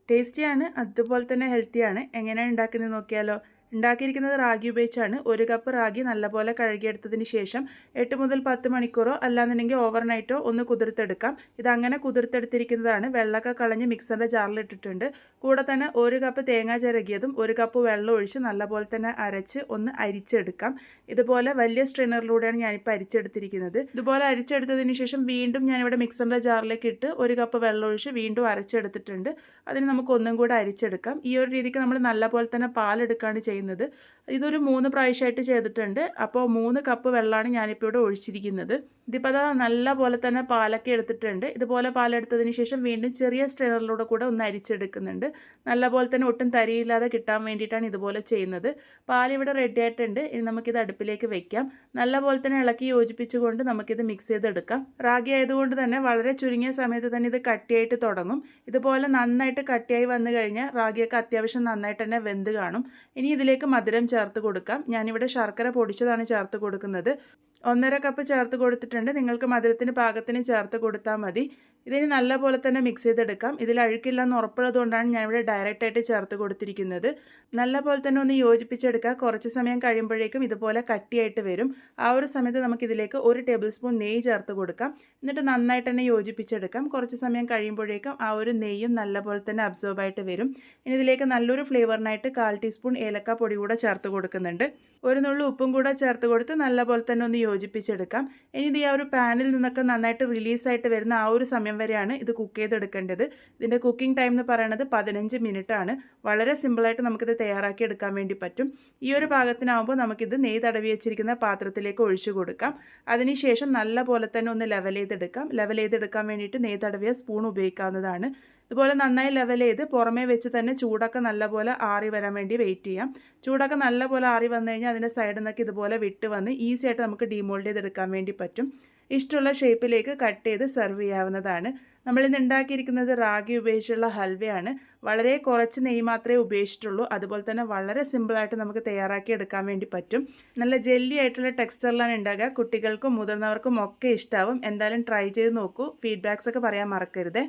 ടേസ്റ്റിയാണ്, അതുപോലെ തന്നെ ഹെൽത്തിയാണ്. എങ്ങനെയാണ് ഉണ്ടാക്കുന്നത് നോക്കിയാലോ? ഉണ്ടാക്കിയിരിക്കുന്നത് റാഗി ഉപയോഗിച്ചാണ്. 1 കപ്പ് റാഗി നല്ലപോലെ കഴുകിയെടുത്തതിന് ശേഷം 8 മുതൽ 10 മണിക്കൂറോ അല്ലാന്നുണ്ടെങ്കിൽ ഓവർനൈറ്റോ ഒന്ന് കുതിർത്തെടുക്കാം. ഇതങ്ങനെ കുതിർത്തെടുത്തിരിക്കുന്നതാണ്. വെള്ളമൊക്കെ കളഞ്ഞ് മിക്സറിൻ്റെ ജാറിലിട്ടിട്ടുണ്ട്. കൂടെ തന്നെ 1 കപ്പ് തേങ്ങ ചിരകിയതും 1 കപ്പ് വെള്ളം ഒഴിച്ച് നല്ലപോലെ തന്നെ അരച്ച് ഒന്ന് അരിച്ചെടുക്കാം. ഇതുപോലെ വലിയ സ്ട്രെയിനറിലൂടെയാണ് ഞാനിപ്പോൾ അരിച്ചെടുത്തിരിക്കുന്നത്. ഇതുപോലെ അരിച്ചെടുത്തതിന് ശേഷം വീണ്ടും ഞാനിവിടെ മിക്സറിൻ്റെ ജാറിലേക്ക് ഇട്ട് 1 കപ്പ് വെള്ളം ഒഴിച്ച് വീണ്ടും അരച്ചെടുത്തിട്ടുണ്ട്. അതിന് നമുക്ക് ഒന്നും കൂടെ അരിച്ചെടുക്കാം. ഈ ഒരു രീതിക്ക് നമ്മൾ നല്ലപോലെ തന്നെ പാലെടുക്കുകയാണ് ചെയ്യുന്നത്. ഇതൊരു 3 പ്രാവശ്യമായിട്ട് ചെയ്തിട്ടുണ്ട്. അപ്പോൾ 3 കപ്പ് വെള്ളമാണ് ഞാനിപ്പോൾ ഇവിടെ ഒഴിച്ചിരിക്കുന്നത്. ഇതിപ്പോൾ അതാ നല്ല പോലെ തന്നെ പാലൊക്കെ എടുത്തിട്ടുണ്ട്. ഇതുപോലെ പാലെടുത്തതിന് ശേഷം വീണ്ടും ചെറിയ സ്ട്രെയിനറിലൂടെ കൂടെ ഒന്ന് അരിച്ചെടുക്കുന്നുണ്ട്. നല്ലപോലെ തന്നെ ഒട്ടും തരിയില്ലാതെ കിട്ടാൻ വേണ്ടിയിട്ടാണ് ഇതുപോലെ ചെയ്യുന്നത്. പാലിവിടെ റെഡി ആയിട്ടുണ്ട്. ഇനി നമുക്കിത് അടുപ്പിലേക്ക് വെക്കാം. നല്ലപോലെ തന്നെ ഇളക്കി യോജിപ്പിച്ചുകൊണ്ട് നമുക്കിത് മിക്സ് ചെയ്തെടുക്കാം. റാഗി ആയതുകൊണ്ട് തന്നെ വളരെ ചുരുങ്ങിയ സമയത്ത് തന്നെ ഇത് കട്ടിയായിട്ട് തുടങ്ങും. ഇതുപോലെ നന്നായിട്ട് കട്ടിയായി വന്നു കഴിഞ്ഞാൽ റാഗിയൊക്കെ അത്യാവശ്യം നന്നായിട്ട് തന്നെ വെന്ത് കാണും. ഇനി ഇതിലേക്ക് മധുരം ചേർത്ത് കൊടുക്കാം. ഞാനിവിടെ ശർക്കര പൊടിച്ചതാണ് ചേർത്ത് കൊടുക്കുന്നത്. 1.5 കപ്പ് ചേർത്ത് കൊടുത്തിട്ടുണ്ട്. നിങ്ങൾക്ക് മധുരത്തിന് പാകത്തിന് ചേർത്ത് കൊടുത്താൽ മതി. ഇതിന് നല്ലപോലെ തന്നെ മിക്സ് ചെയ്തെടുക്കാം. ഇതിൽ അഴുക്കില്ലെന്ന് ഉറപ്പുള്ളതുകൊണ്ടാണ് ഞാനിവിടെ ഡയറക്റ്റായിട്ട് ചേർത്ത് കൊടുത്തിരിക്കുന്നത്. നല്ലപോലെ തന്നെ ഒന്ന് യോജിപ്പിച്ചെടുക്കുക. കുറച്ച് സമയം കഴിയുമ്പോഴേക്കും ഇതുപോലെ കട്ടിയായിട്ട് വരും. ആ ഒരു സമയത്ത് നമുക്കിതിലേക്ക് 1 ടേബിൾ സ്പൂൺ നെയ്യ് ചേർത്ത് കൊടുക്കാം. എന്നിട്ട് നന്നായിട്ട് തന്നെ യോജിപ്പിച്ചെടുക്കാം. കുറച്ച് സമയം കഴിയുമ്പോഴേക്കും ആ ഒരു നെയ്യും നല്ലപോലെ തന്നെ അബ്സോർബായിട്ട് വരും. ഇനി ഇതിലേക്ക് നല്ലൊരു ഫ്ലേവറിനായിട്ട് 1/4 ടീസ്പൂൺ ഏലക്ക പൊടി കൂടെ ചേർത്ത് കൊടുക്കുന്നുണ്ട്. ഒരു നുള്ളു ഉപ്പും കൂടെ ചേർത്ത് കൊടുത്ത് നല്ലപോലെ തന്നെ ഒന്ന് യോജിപ്പിച്ചെടുക്കാം. ഇനി ഇത് ആ ഒരു പാനിൽ നിന്നൊക്കെ നന്നായിട്ട് റിലീസായിട്ട് വരുന്ന ആ ഒരു സമയം വരെയാണ് ഇത് കുക്ക് ചെയ്തെടുക്കേണ്ടത്. ഇതിൻ്റെ കുക്കിംഗ് ടൈം എന്ന് പറയുന്നത് 15 മിനിറ്റ് ആണ്. വളരെ സിമ്പിളായിട്ട് നമുക്കിത് തയ്യാറാക്കി എടുക്കാൻ വേണ്ടി പറ്റും. ഈ ഒരു പാകത്തിനാകുമ്പോൾ നമുക്കിത് നെയ്യ് തടവി വെച്ചിരിക്കുന്ന പാത്രത്തിലേക്ക് ഒഴിച്ചു കൊടുക്കാം. അതിനുശേഷം നല്ലപോലെ തന്നെ ഒന്ന് ലെവൽ ചെയ്തെടുക്കാം. ലെവൽ ചെയ്തെടുക്കാൻ വേണ്ടിയിട്ട് നെയ്യ് തടവിയ സ്പൂൺ ഉപയോഗിക്കാവുന്നതാണ്. ഇതുപോലെ നന്നായി ലെവൽ ചെയ്ത് പുറമേ വെച്ച് തന്നെ ചൂടൊക്കെ നല്ലപോലെ ആറി വരാൻ വേണ്ടി വെയിറ്റ് ചെയ്യാം. ചൂടൊക്കെ നല്ലപോലെ ആറി വന്നു കഴിഞ്ഞാൽ അതിൻ്റെ സൈഡിൽ നിന്നൊക്കെ ഇതുപോലെ വിട്ട് വന്ന് ഈസി ആയിട്ട് നമുക്ക് ഡീമോൾഡ് ചെയ്തെടുക്കാൻ വേണ്ടി പറ്റും. ഇഷ്ടമുള്ള ഷേപ്പിലേക്ക് കട്ട് ചെയ്ത് സെർവ് ചെയ്യാവുന്നതാണ്. നമ്മളിന്ന് ഉണ്ടാക്കിയിരിക്കുന്നത് റാഗി ഉപയോഗിച്ചുള്ള ഹൽവയാണ്. വളരെ കുറച്ച് നെയ്യ് മാത്രമേ ഉപയോഗിച്ചിട്ടുള്ളൂ. അതുപോലെ തന്നെ വളരെ സിമ്പിളായിട്ട് നമുക്ക് തയ്യാറാക്കി എടുക്കാൻ വേണ്ടി പറ്റും. നല്ല ജെല്ലി ആയിട്ടുള്ള ടെക്സ്ചറിലാണ് ഉണ്ടാക്കുക. കുട്ടികൾക്കും മുതിർന്നവർക്കും ഒക്കെ ഇഷ്ടമാവും. എന്തായാലും ട്രൈ ചെയ്ത് നോക്കൂ. ഫീഡ്ബാക്സ് ഒക്കെ പറയാൻ മറക്കരുത്.